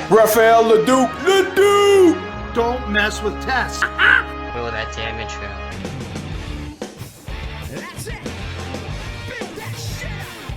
Raphael Leduc. Don't mess with Tess. Roll that damage roll. That's it. Build that shit up.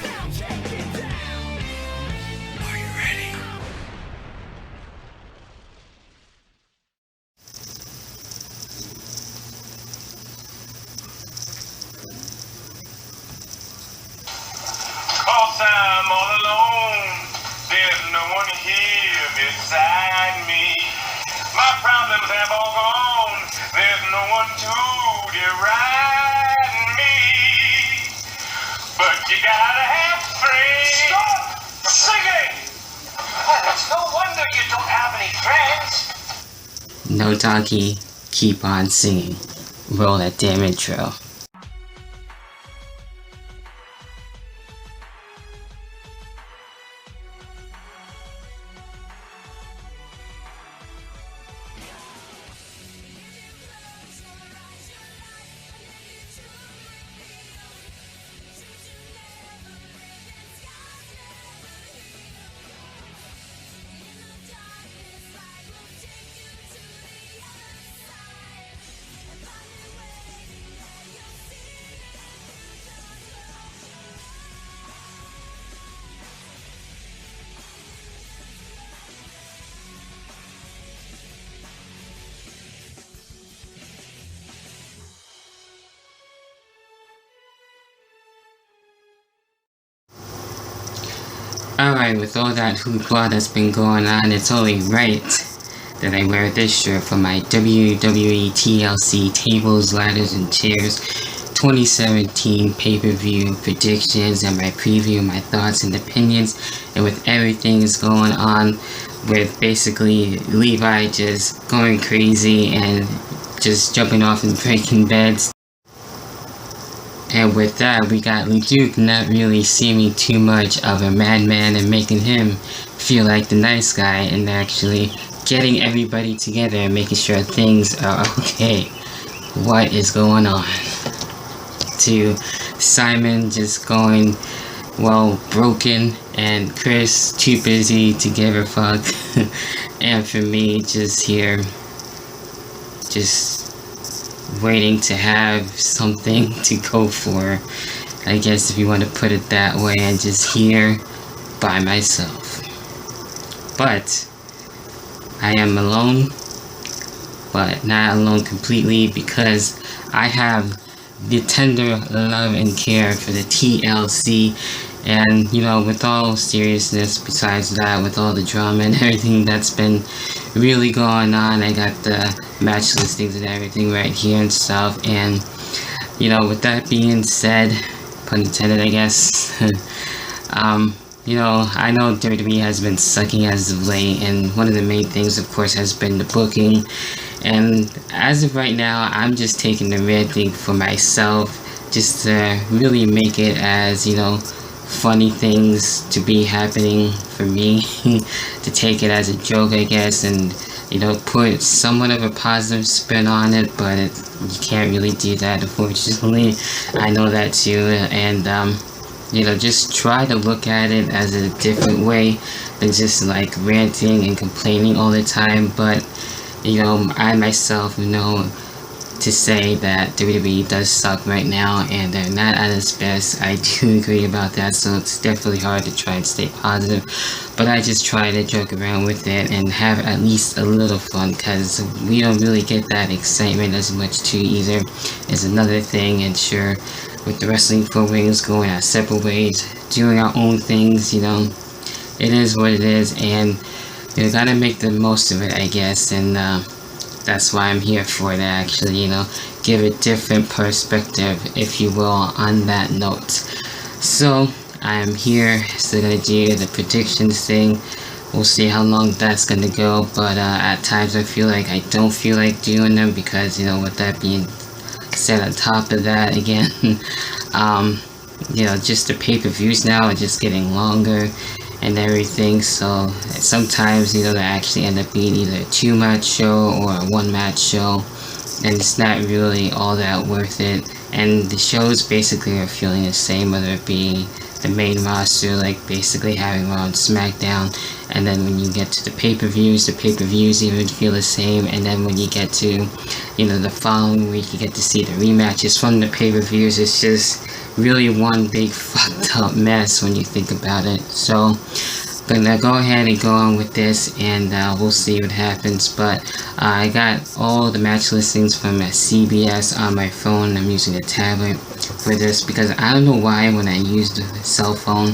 Now take it down. Are you ready? Cause I'm all alone. There's no one here beside me. My problems have all gone. There's no one to deride me. But you gotta have friends. Stop singing! Well, it's no wonder you don't have any friends. No donkey, keep on singing. Roll that damage roll. Alright, with all that hoopla that's been going on, it's only right that I wear this shirt for my WWE TLC Tables, Ladders, and Chairs 2017 pay-per-view predictions and my preview, my thoughts and opinions, and with everything that's going on with basically Levi just going crazy and just jumping off and breaking beds. And with that, we got Leduc not really seeming too much of a madman and making him feel like the nice guy and actually getting everybody together and making sure things are okay. What is going on? To Simon just going, well, broken, and Chris too busy to give a fuck. And for me, just here, just waiting to have something to go for, I guess, if you want to put it that way, and just here by myself. But I am alone, but not alone completely, because I have the tender love and care for the TLC. And, you know, with all seriousness, besides that, with all the drama and everything that's been really going on, I got the match listings and everything right here and stuff. And, you know, with that being said, pun intended, I guess, you know, I know WWE has been sucking as of late, and one of the main things, of course, has been the booking. And as of right now, I'm just taking the red thing for myself, just to really make it as, you know, funny things to be happening for me, to take it as a joke, I guess, and, you know, put somewhat of a positive spin on it, but you can't really do that, unfortunately. I know that too, and, you know, just try to look at it as a different way than just, like, ranting and complaining all the time. But, you know, I myself know to say that WWE does suck right now, and they're not at its best. I do agree about that, so it's definitely hard to try and stay positive, but I just try to joke around with it and have at least a little fun, because we don't really get that excitement as much too either, is another thing. And sure, with the Wrestling for Wings going our separate ways, doing our own things, you know, it is what it is, and you gotta make the most of it, I guess. And that's why I'm here for it, actually, you know, give a different perspective, if you will, on that note. So I am here, still gonna do the predictions thing. We'll see how long that's gonna go, but at times I feel like I don't feel like doing them, because, you know, with that being said, on top of that, again, you know, just the pay-per-views now are just getting longer and everything, so sometimes, you know, they actually end up being either a 2-match show or a 1-match show, and it's not really all that worth it and the shows basically are feeling the same, whether it be the main roster, like basically having Raw and SmackDown, and then when you get to the pay-per-views even feel the same, and then when you get to, you know, the following week, you get to see the rematches from the pay-per-views. It's just really one big fucked up mess when you think about it. So gonna go ahead and go on with this, and we'll see what happens. But I got all the match listings from CBS on my phone. I'm using a tablet for this because I don't know why when I use the cell phone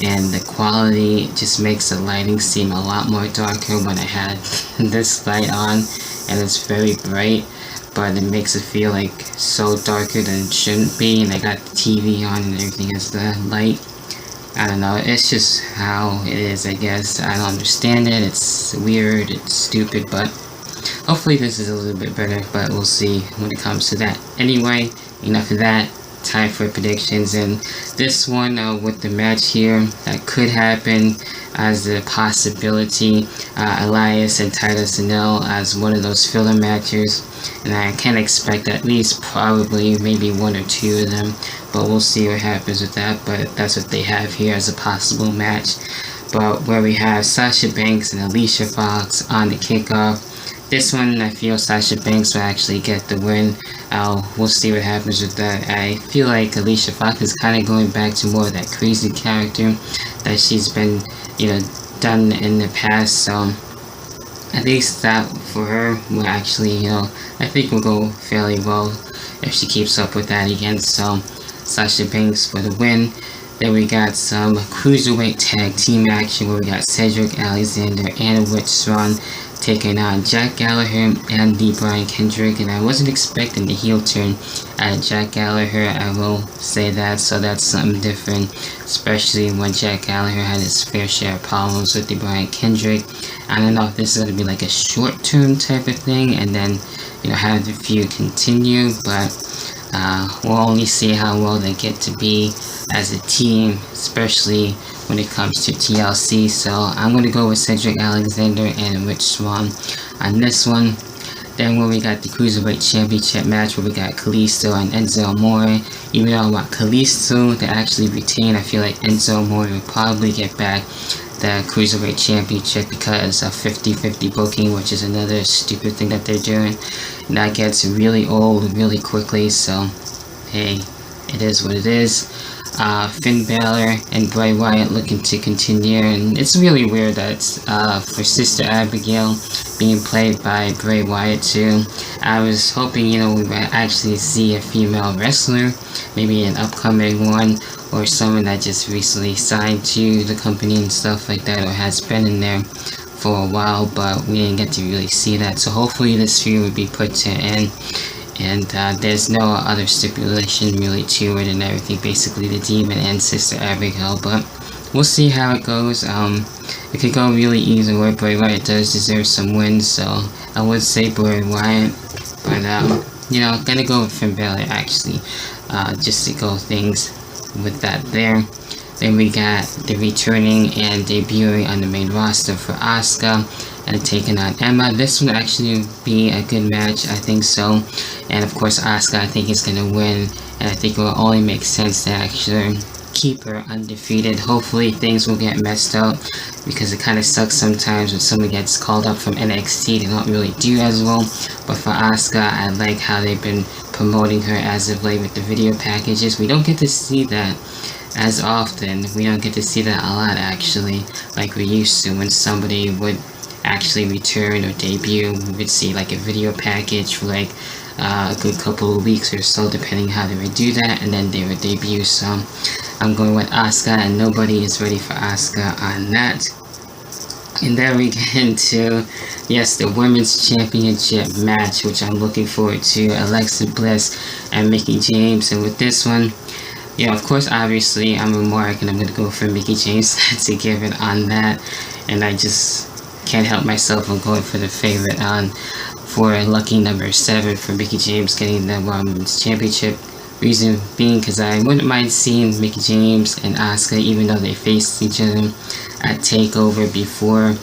and the quality just makes the lighting seem a lot more darker when I had this light on, and it's very bright, but it makes it feel like so darker than it shouldn't be. And I got the TV on and everything as the light. I don't know, it's just how it is, I guess. I don't understand it, it's weird, it's stupid, but hopefully this is a little bit better, but we'll see when it comes to that. Anyway, enough of that, time for predictions, and this one with the match here that could happen as a possibility, Elias and Titus O'Neil as one of those filler matches, and I can expect at least probably maybe one or two of them, but we'll see what happens with that. But that's what they have here as a possible match. But where we have Sasha Banks and Alicia Fox on the kickoff, this one I feel Sasha Banks will actually get the win. We'll see what happens with that. I feel like Alicia Fox is kind of going back to more of that crazy character that she's been, you know, done in the past, so at least that for her will actually, you know, I think will go fairly well if she keeps up with that again. So Sasha Banks for the win. Then we got some cruiserweight tag team action where we got Cedric Alexander and Rich Swann taking on Jack Gallagher and the Brian Kendrick, and I wasn't expecting the heel turn at Jack Gallagher, I will say that, so that's something different, especially when Jack Gallagher had his fair share of problems with the Brian Kendrick. I don't know if this is going to be like a short-term type of thing and then, you know, have the feud continue, but we'll only see how well they get to be as a team, especially when it comes to TLC. So I'm going to go with Cedric Alexander and Rich Swann on this one. Then when we got the Cruiserweight Championship match where we got Kalisto and Enzo Amore. Even though I want Kalisto to actually retain, I feel like Enzo Amore will probably get back the Cruiserweight Championship because of 50-50 booking, which is another stupid thing that they're doing. And that gets really old really quickly, so hey, it is what it is. Finn Balor and Bray Wyatt looking to continue, and it's really weird that for Sister Abigail being played by Bray Wyatt too. I was hoping, you know, we might actually see a female wrestler, maybe an upcoming one, or someone that just recently signed to the company and stuff like that, or has been in there for a while, but we didn't get to really see that. So hopefully this feud would be put to an end. And there's no other stipulation really to it and everything, basically the Demon and Sister Abigail, but we'll see how it goes. It could go really either way. Bray Wyatt does deserve some wins, so I would say Bray Wyatt, but you know, gonna go with Finn Balor actually, just to go things with that there. Then we got the returning and debuting on the main roster for Asuka and taking on Emma. This will actually be a good match, I think so. And of course Asuka, I think, is gonna win, and I think it will only make sense to actually keep her undefeated. Hopefully things will get messed up, because it kind of sucks sometimes when someone gets called up from NXT. They don't really do as well. But for Asuka, I like how they've been promoting her as of late with the video packages. We don't get to see that as often. We don't get to see that a lot actually, like we used to when somebody would actually return or debut. We would see like a video package for like a good couple of weeks or so, depending how they would do that, and then they would debut. So I'm going with Asuka, and nobody is ready for Asuka on that. And then we get into, yes, the Women's Championship match, which I'm looking forward to. Alexa Bliss and Mickie James. And with this one, yeah, of course, obviously, I'm a Mark, and I'm going to go for Mickie James to give it on that. And I just can't help myself from going for the favorite on for lucky number 7 for Mickie James getting the Women's Championship. Reason being because I wouldn't mind seeing Mickie James and Asuka, even though they faced each other at TakeOver before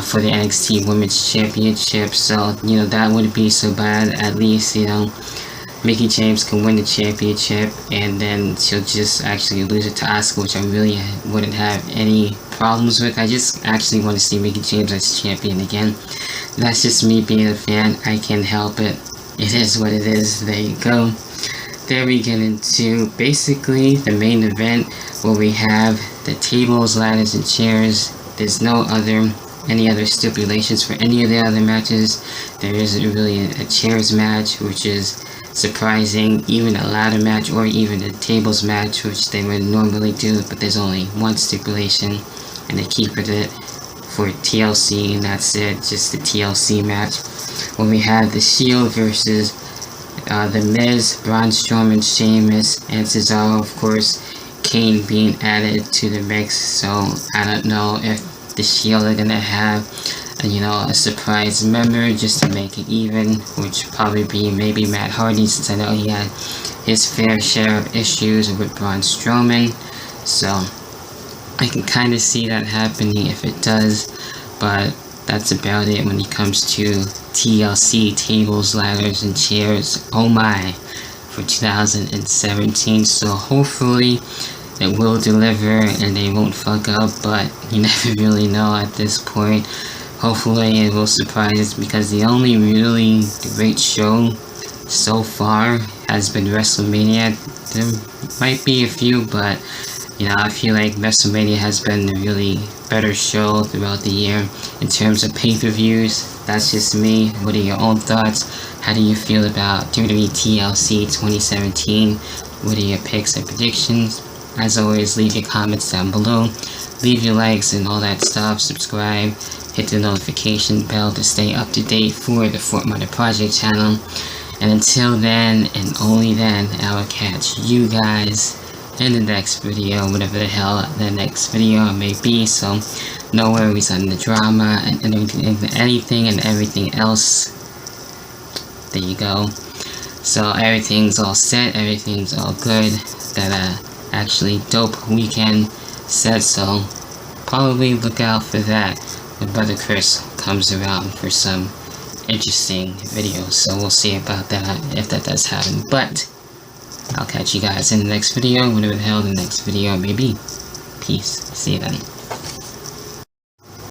for the NXT Women's Championship. So, you know, that wouldn't be so bad. At least, you know, Mickie James can win the championship, and then she'll just actually lose it to Asuka, which I really wouldn't have any problems with. I just actually want to see Mickie James as champion again. That's just me being a fan. I can't help it. It is what it is. There you go. There we get into basically the main event, where we have the tables, ladders, and chairs. There's no any other stipulations for any of the other matches. There isn't really a chairs match, which is surprising. Even a ladder match or even a tables match, which they would normally do, but there's only one stipulation, and they keep it for TLC, and that's it, just the TLC match. When we have the Shield versus The Miz, Braun Strowman, Sheamus, and Cesaro, of course. Kane being added to the mix, so I don't know if the Shield are gonna have a surprise member just to make it even, which probably be maybe Matt Hardy, since I know he had his fair share of issues with Braun Strowman, so I can kind of see that happening if it does, but that's about it when it comes to TLC tables, ladders, and chairs. Oh my, for 2017. So hopefully it will deliver and they won't fuck up, but you never really know at this point. Hopefully it will surprise us, because the only really great show so far has been WrestleMania. There might be a few, but I feel like WrestleMania has been a really better show throughout the year in terms of pay-per-views. That's just me. What are your own thoughts? How do you feel about WWE TLC 2017? What are your picks and predictions? As always, leave your comments down below. Leave your likes and all that stuff. Subscribe. Hit the notification bell to stay up to date for the Fortminorproject channel. And until then, and only then, I will catch you guys in the next video, whatever the hell the next video may be. So no worries on the drama and anything and everything else. There you go. So everything's all set, everything's all good. That actually dope weekend set, so probably look out for that when Brother Chris comes around for some interesting videos. So we'll see about that if that does happen, but I'll catch you guys in the next video, whatever the hell the next video may be. Peace. See you then.